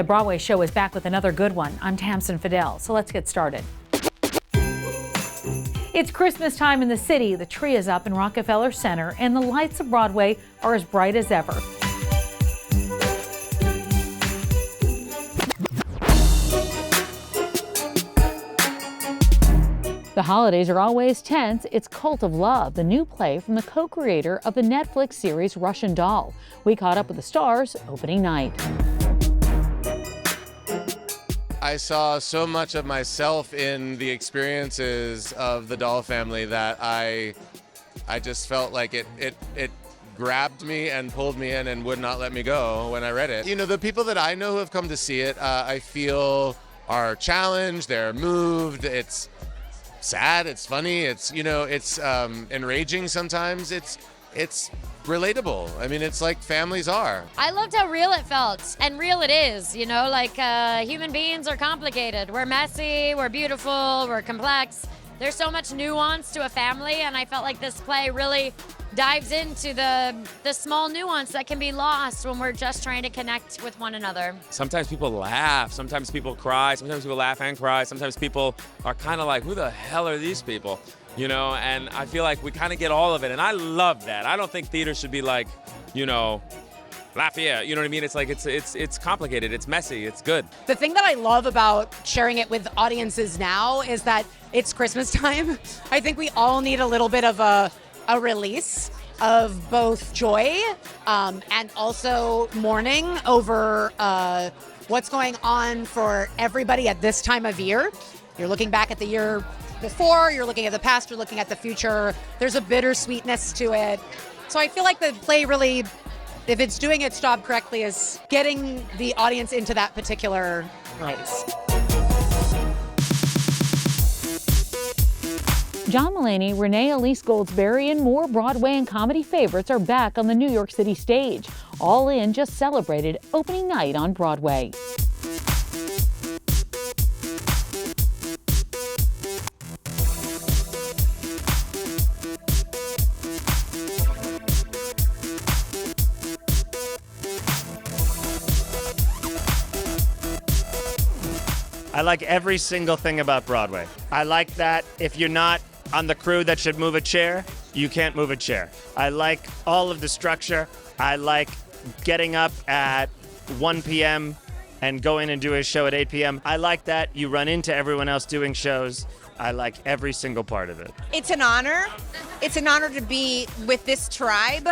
The Broadway Show is back with another good one. I'm Tamsen Fadal, so let's get started. It's Christmas time in the city. The tree is up in Rockefeller Center, and the lights of Broadway are as bright as ever. The holidays are always tense. It's Cult of Love, the new play from the co-creator of the Netflix series Russian Doll. We caught up with the stars opening night. I saw so much of myself in the experiences of the Doll family that I just felt like it grabbed me and pulled me in and would not let me go when I read it. You know, the people that I know who have come to see it, I feel are challenged, they're moved, it's sad, it's funny, it's, you know, it's enraging sometimes, it's relatable. I mean, it's like families are. I loved how real it felt, and real it is, you know, like human beings are complicated. We're messy, we're beautiful, we're complex. There's so much nuance to a family, and I felt like this play really dives into the small nuance that can be lost when we're just trying to connect with one another. Sometimes people laugh, sometimes people cry, sometimes people laugh and cry, sometimes people are kind of like, who the hell are these people? You know, and I feel like we kind of get all of it, and I love that. I don't think theater should be like, you know, Lafayette, you know what I mean? It's like, it's complicated, it's messy, it's good. The thing that I love about sharing it with audiences now is that it's Christmas time. I think we all need a little bit of a release of both joy and also mourning over what's going on for everybody at this time of year. You're looking back at the year before, you're looking at the past, you're looking at the future. There's a bittersweetness to it. So I feel like the play really, if it's doing its job correctly, is getting the audience into that particular place. John Mulaney, Renee Elise Goldsberry, and more Broadway and comedy favorites are back on the New York City stage. All In just celebrated opening night on Broadway. I like every single thing about Broadway. I like that if you're not on the crew that should move a chair, you can't move a chair. I like all of the structure. I like getting up at 1 p.m. and going and do a show at 8 p.m. I like that you run into everyone else doing shows. I like every single part of it. It's an honor. It's an honor to be with this tribe.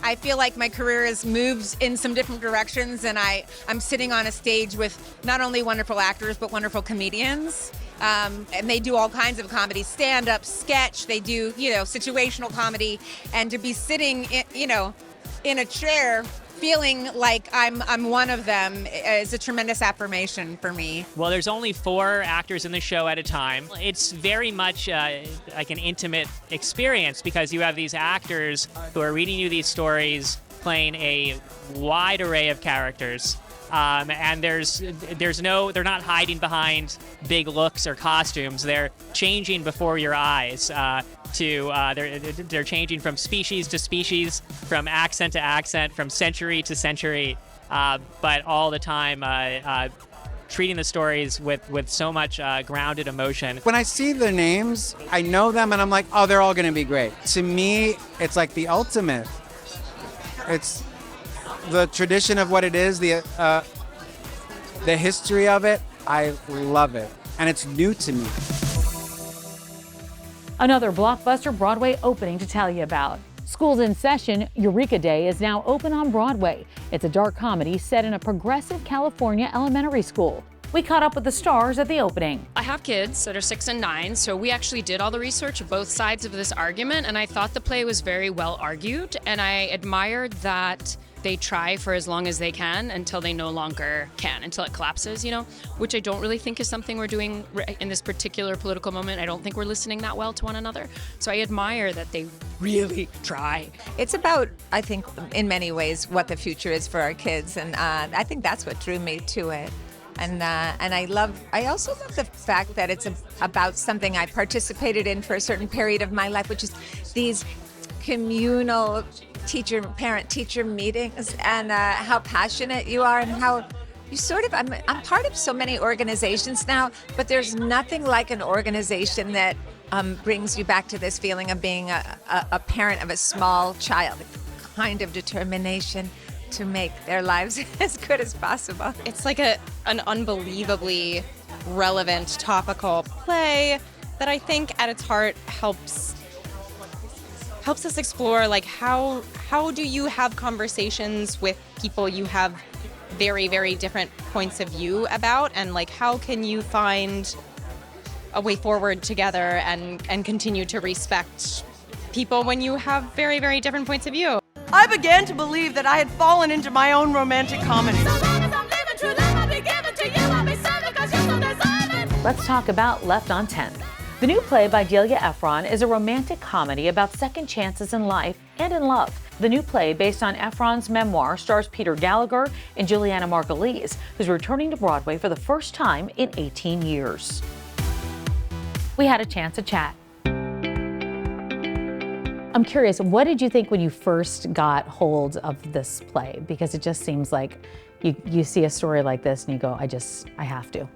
I feel like my career has moved in some different directions, and I'm sitting on a stage with not only wonderful actors, but wonderful comedians. And they do all kinds of comedy, stand-up, sketch, they do, you know, situational comedy. And to be sitting, in a chair feeling like I'm one of them is a tremendous affirmation for me. Well, there's only 4 actors in the show at a time. It's very much like an intimate experience because you have these actors who are reading you these stories, playing a wide array of characters. And they're not hiding behind big looks or costumes. They're changing before your eyes. They're changing from species to species, from accent to accent, from century to century, but all the time treating the stories with so much grounded emotion. When I see the names, I know them, and I'm like, oh, they're all going to be great. To me, it's like the ultimate. It's the tradition of what it is, the history of it. I love it, and it's new to me. Another blockbuster Broadway opening to tell you about. School's in session, Eureka Day is now open on Broadway. It's a dark comedy set in a progressive California elementary school. We caught up with the stars at the opening. I have kids that are 6 and 9, so we actually did all the research of both sides of this argument, and I thought the play was very well argued, and I admired that they try for as long as they can until they no longer can, until it collapses, you know, which I don't really think is something we're doing in this particular political moment. I don't think we're listening that well to one another. So I admire that they really try. It's about, I think, in many ways, what the future is for our kids, and I think that's what drew me to it. And I also love the fact that it's about something I participated in for a certain period of my life, which is these communal parent-teacher meetings, and how passionate you are, and how I'm part of so many organizations now, but there's nothing like an organization that brings you back to this feeling of being a parent of a small child, kind of determination to make their lives as good as possible. It's like an unbelievably relevant, topical play that I think at its heart helps us explore like how do you have conversations with people you have very, very different points of view about, and like how can you find a way forward together and continue to respect people when you have very, very different points of view. I began to believe that I had fallen into my own romantic comedy. Let's talk about Left on 10th. The new play by Delia Ephron is a romantic comedy about second chances in life and in love. The new play, based on Ephron's memoir, stars Peter Gallagher and Julianna Margulies, who's returning to Broadway for the first time in 18 years. We had a chance to chat. I'm curious, what did you think when you first got hold of this play? Because it just seems like you see a story like this and you go, I have to.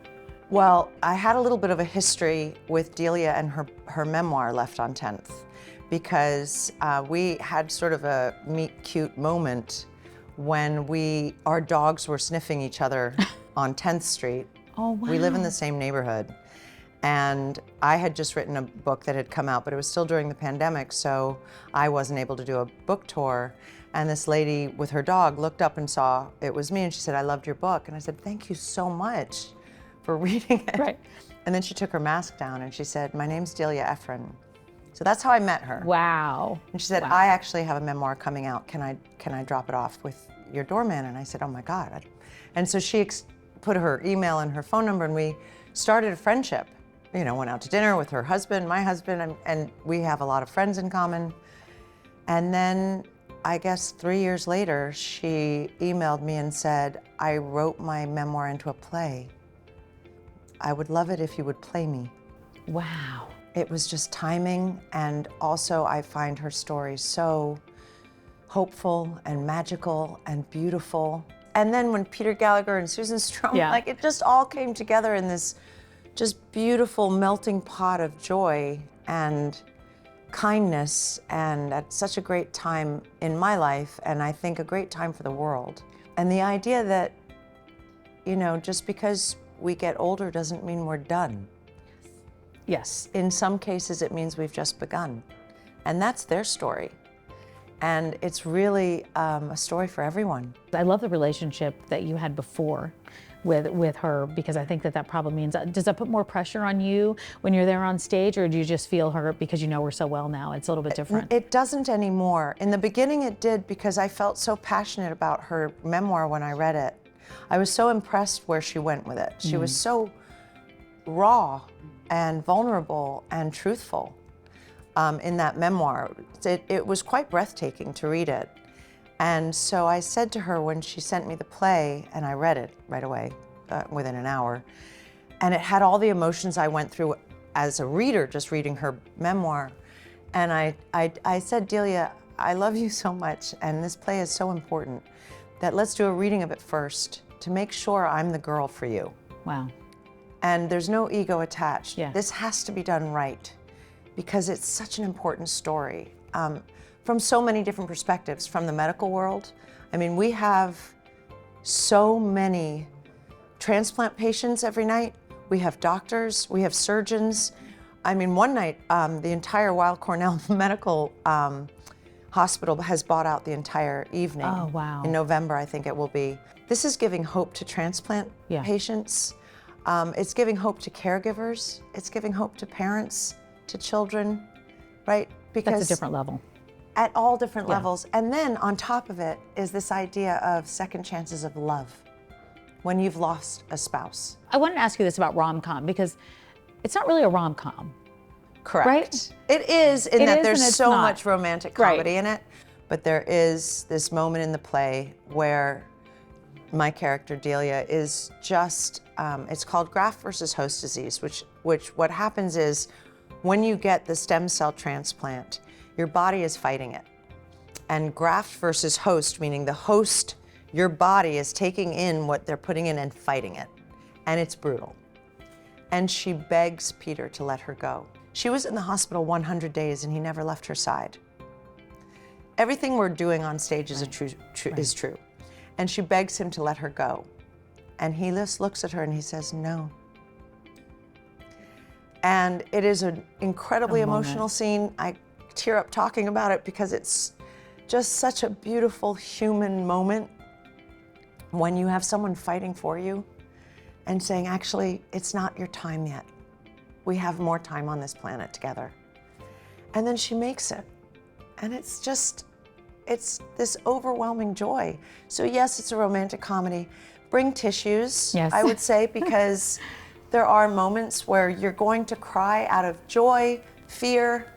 Well, I had a little bit of a history with Delia and her memoir, Left on 10th, because we had sort of a meet cute moment when our dogs were sniffing each other on 10th Street. Oh, wow. We live in the same neighborhood. And I had just written a book that had come out, but it was still during the pandemic, so I wasn't able to do a book tour. And this lady with her dog looked up and saw it was me, and she said, "I loved your book." And I said, "Thank you so much for reading it." Right. And then she took her mask down and she said, "My name's Delia Ephron." So that's how I met her. Wow. And she said, "I actually have a memoir coming out. Can I drop it off with your doorman?" And I said, "Oh my God." And so she put her email and her phone number, and we started a friendship. You know, went out to dinner with her husband, my husband, and we have a lot of friends in common. And then I guess 3 years later, she emailed me and said, "I wrote my memoir into a play. I would love it if you would play me." Wow. It was just timing, and also I find her story so hopeful and magical and beautiful. And then when Peter Gallagher and Susan Strom, like it just all came together in this just beautiful melting pot of joy and kindness, and at such a great time in my life, and I think a great time for the world. And the idea that, you know, just because we get older doesn't mean we're done. Yes. In some cases, it means we've just begun. And that's their story. And it's really a story for everyone. I love the relationship that you had before with her, because I think that probably means, does that put more pressure on you when you're there on stage, or do you just feel her because you know her so well now? It's a little bit different. It doesn't anymore. In the beginning it did, because I felt so passionate about her memoir when I read it. I was so impressed where she went with it. She was so raw and vulnerable and truthful in that memoir. It was quite breathtaking to read it. And so I said to her when she sent me the play, and I read it right away, within an hour, and it had all the emotions I went through as a reader, just reading her memoir. And I said, "Delia, I love you so much, and this play is so important, that let's do a reading of it first to make sure I'm the girl for you." Wow. And there's no ego attached. Yeah. This has to be done right, because it's such an important story. From so many different perspectives, from the medical world. I mean, we have so many transplant patients every night. We have doctors, we have surgeons. I mean, one night, the entire Weill Cornell Medical Hospital has bought out the entire evening. Oh, wow. In November, I think it will be. This is giving hope to transplant patients. It's giving hope to caregivers. It's giving hope to parents, to children, right? Because that's a different level. At all different levels. And then on top of it is this idea of second chances of love when you've lost a spouse. I wanted to ask you this about rom-com, because it's not really a rom-com. Correct. Right? It is, in that there's so not. much romantic comedy in it, but there is this moment in the play where my character Delia is just, it's called graft versus host disease, which what happens is when you get the stem cell transplant, your body is fighting it. And graft versus host, meaning the host Your body is taking in what they're putting in and fighting it. And it's brutal. And she begs Peter to let her go. She was in the hospital 100 days and he never left her side. Everything we're doing on stage is is true. And she begs him to let her go. And he just looks at her and he says, no. And it is an incredibly emotional scene. I tear up talking about it because it's just such a beautiful human moment when you have someone fighting for you and saying, actually, it's not your time yet. We have more time on this planet together. And then she makes it. And it's just, it's this overwhelming joy. So yes, it's a romantic comedy. Bring tissues, Yes. I would say, because there are moments where you're going to cry out of joy, fear,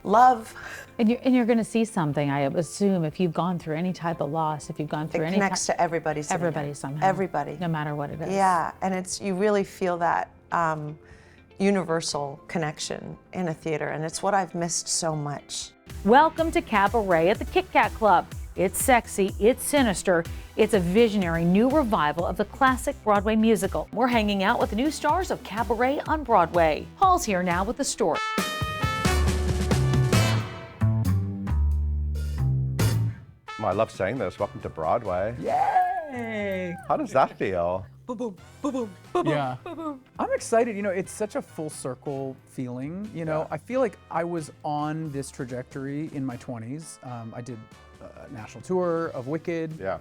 love. And you're going to see something, I assume, if you've gone through any type of loss, if you've gone through It any connects to everybody. everybody somehow. Everybody. No matter what it is. Yeah, and it's, you really feel that universal connection in a theater, and it's what I've missed so much. Welcome to Cabaret at the Kit Kat Club. It's sexy, it's sinister, it's a visionary new revival of the classic Broadway musical. We're hanging out with the new stars of Cabaret on Broadway. Paul's here now with the story. I love saying this. Welcome to Broadway. Yay! How does that feel? Boom, boom, boom, boom, boom, Yeah. boom, boom. I'm excited. You know, it's such a full circle feeling. You know, I feel like I was on this trajectory in my 20s. I did a national tour of Wicked. Yeah.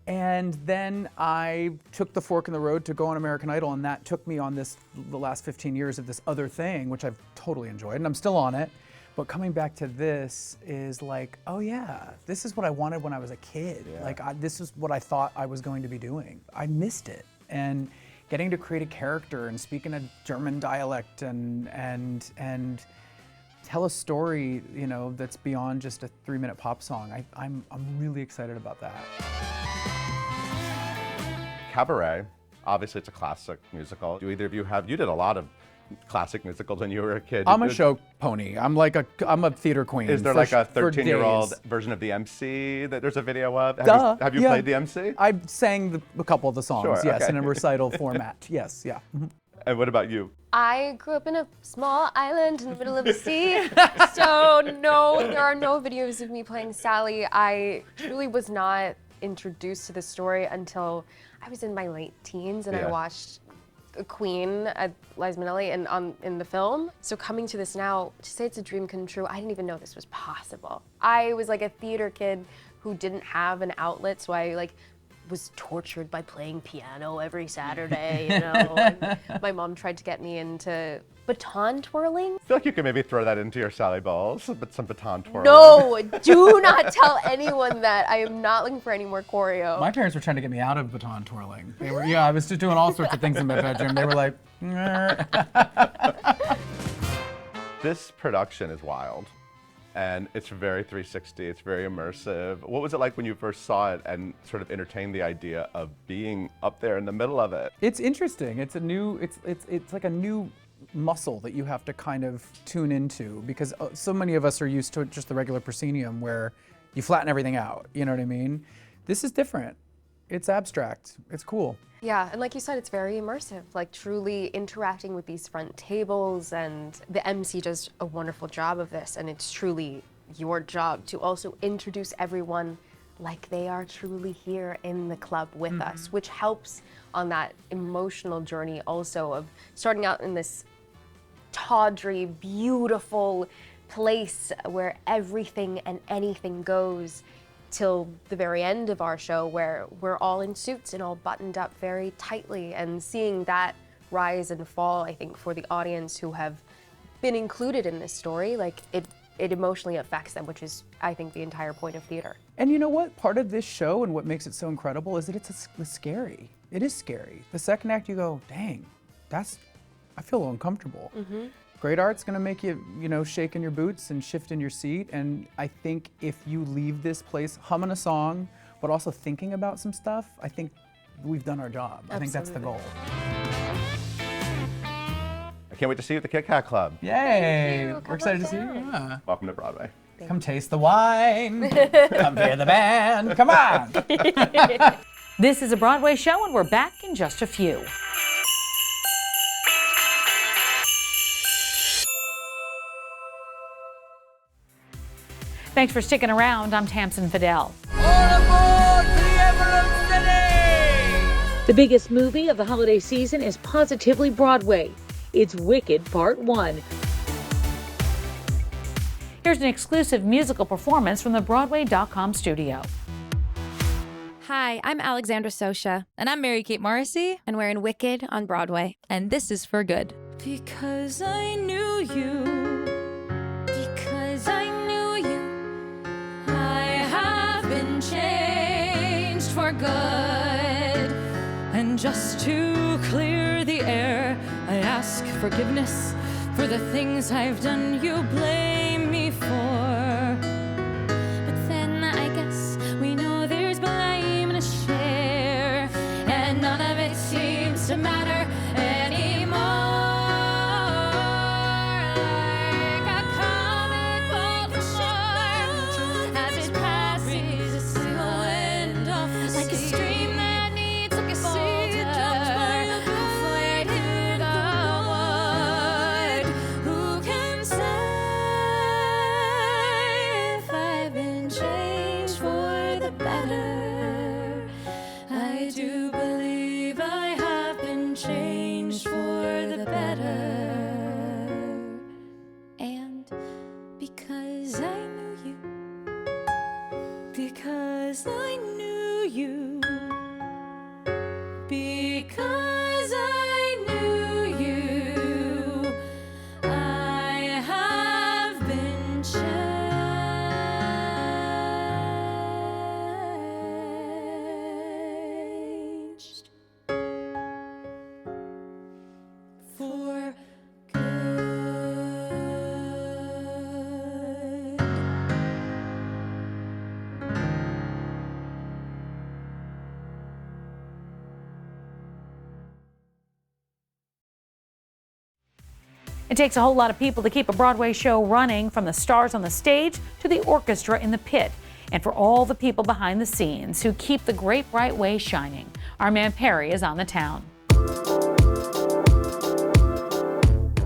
And then I took the fork in the road to go on American Idol, and that took me on the last 15 years of this other thing, which I've totally enjoyed, and I'm still on it. But coming back to this is like, oh yeah, this is what I wanted when I was a kid. Yeah. Like this is what I thought I was going to be doing. I missed it. And getting to create a character and speak in a German dialect and tell a story, you know, that's beyond just a 3-minute pop song. I'm really excited about that. Cabaret, obviously it's a classic musical. Do either of you have, you did a lot of classic musicals when you were a kid. I'm a show pony. I'm a theater queen. Is there for like a for 13-year-old days. version of the MC that there's a video of? Duh, Have you yeah. played the MC? I sang a couple of the songs, Sure, yes, okay. in a recital format. Yes, yeah. Mhm. And what about you? I grew up in a small island in the middle of the sea, so no, there are no videos of me playing Sally. I truly was not introduced to the story until I was in my late teens, and I watched Queen at Liza Minnelli in the film. So coming to this now, to say it's a dream come true, I didn't even know this was possible. I was like a theater kid who didn't have an outlet, so I was tortured by playing piano every Saturday, you know. And my mom tried to get me into baton twirling. I feel like you could maybe throw that into your Sally Balls, but some baton twirling. No, do not tell anyone that. I am not looking for any more choreo. My parents were trying to get me out of baton twirling. They were, I was just doing all sorts of things in my bedroom. They were like, This production is wild, and it's very 360, it's very immersive. What was it like when you first saw it and sort of entertained the idea of being up there in the middle of it? It's interesting. It's a new, it's like a new muscle that you have to kind of tune into, because so many of us are used to just the regular proscenium where you flatten everything out, you know what I mean? This is different. It's abstract. It's cool. Yeah, and like you said, it's very immersive, like truly interacting with these front tables, and the MC does a wonderful job of this, and it's truly your job to also introduce everyone like they are truly here in the club with us, which helps on that emotional journey also of starting out in this tawdry, beautiful place where everything and anything goes, till the very end of our show where we're all in suits and all buttoned up very tightly, and seeing that rise and fall, I think, for the audience who have been included in this story, like it emotionally affects them, which is, I think, the entire point of theater. And you know what? Part of this show and what makes it so incredible is that it's scary. It is scary. The second act, you go, dang, I feel uncomfortable. Great art's gonna make you, shake in your boots and shift in your seat. And I think if you leave this place humming a song, but also thinking about some stuff, I think we've done our job. I think that's the goal. I can't wait to see you at the Kit Kat Club. Yay! We're excited to see you. Yeah. Welcome to Broadway. Come taste the wine. Come hear the band. Come on. This is a Broadway show, and we're back in just a few. Thanks for sticking around. I'm Tamsen Fadal. The biggest movie of the holiday season is positively Broadway. It's Wicked Part 1. Here's an exclusive musical performance from the Broadway.com studio. Hi, I'm Alexandra Socha. And I'm Mary-Kate Morrissey. And we're in Wicked on Broadway. And this is for good. Because I knew you. Because I knew you. I have been changed for good. And just to clear the air, I ask forgiveness for the things I've done you blame me for. But then I guess we know there's blame to share, and none of it seems to matter anymore. Like a comic book shore, as it passes a single end off the sea. Like a stream that needs a boulder, floating the wood. Who can say if I've been changed for the better? I do believe I have been changed for the better. And because I knew you, because I knew you, because I knew you, I have been changed for It takes a whole lot of people to keep a Broadway show running, from the stars on the stage to the orchestra in the pit, and for all the people behind the scenes who keep the great bright way shining. Our man Perry is on the town.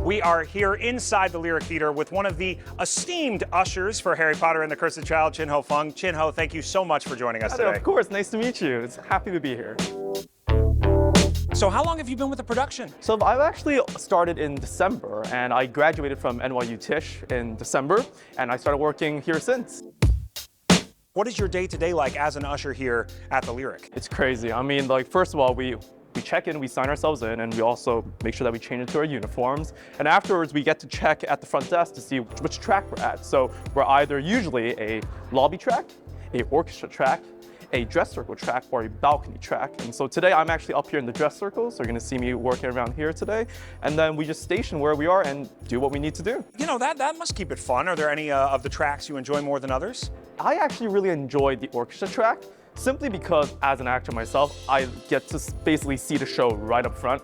We are here inside the Lyric Theater with one of the esteemed ushers for Harry Potter and the Cursed Child, Chin Ho Fung. Chin Ho, thank you so much for joining us today. Of course, nice to meet you. It's happy to be here. So how long have you been with the production? So I've actually started in December, and I graduated from NYU Tisch in December, and I started working here since. What is your day-to-day like as an usher here at the Lyric? It's crazy. I mean, like, first of all, we check in, we sign ourselves in, and we also make sure that we change into our uniforms. And afterwards, we get to check at the front desk to see which track we're at. So we're either usually a lobby track, a orchestra track, a dress circle track, or a balcony track. And so today I'm actually up here in the dress circle, so you're gonna see me working around here today. And then we just station where we are and do what we need to do. You know, that must keep it fun. Are there any of the tracks you enjoy more than others? I actually really enjoyed the orchestra track, simply because as an actor myself, I get to basically see the show right up front,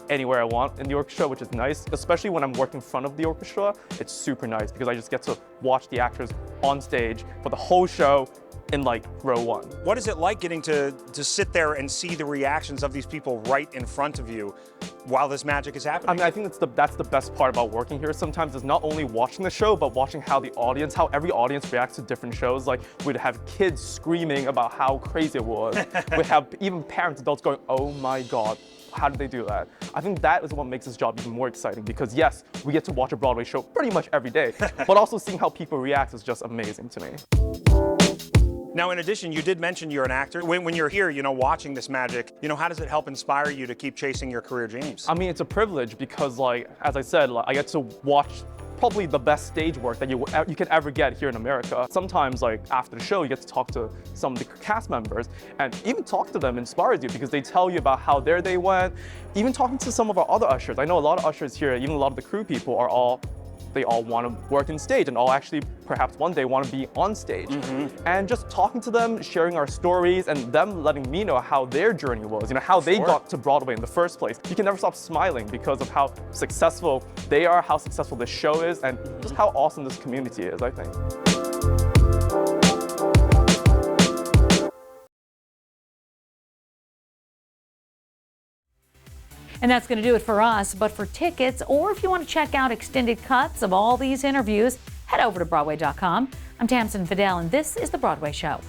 anywhere I want in the orchestra, which is nice. Especially when I'm working in front of the orchestra, it's super nice because I just get to watch the actors on stage for the whole show in like row one. What is it like getting to sit there and see the reactions of these people right in front of you while this magic is happening? I mean, I think that's the best part about working here sometimes, is not only watching the show, but watching how every audience reacts to different shows. Like, we'd have kids screaming about how crazy it was. We'd have even parents, adults going, oh my God, how did they do that? I think that is what makes this job even more exciting, because yes, we get to watch a Broadway show pretty much every day, but also seeing how people react is just amazing to me. Now, in addition, you did mention you're an actor. When you're here, you know, watching this magic, you know, how does it help inspire you to keep chasing your career dreams? I mean, it's a privilege because, like, as I said, like, I get to watch probably the best stage work that you can ever get here in America. Sometimes, like, after the show, you get to talk to some of the cast members, and even talk to them inspires you because they tell you about how their day went. Even talking to some of our other ushers. I know a lot of ushers here, even a lot of the crew people they all want to work in stage and all actually perhaps one day want to be on stage. And just talking to them, sharing our stories, and them letting me know how their journey was, you know, how they got to Broadway in the first place. You can never stop smiling because of how successful they are, how successful this show is, and just how awesome this community is, I think. And that's going to do it for us. But for tickets, or if you want to check out extended cuts of all these interviews, head over to Broadway.com. I'm Tamsen Fadal, and this is The Broadway Show.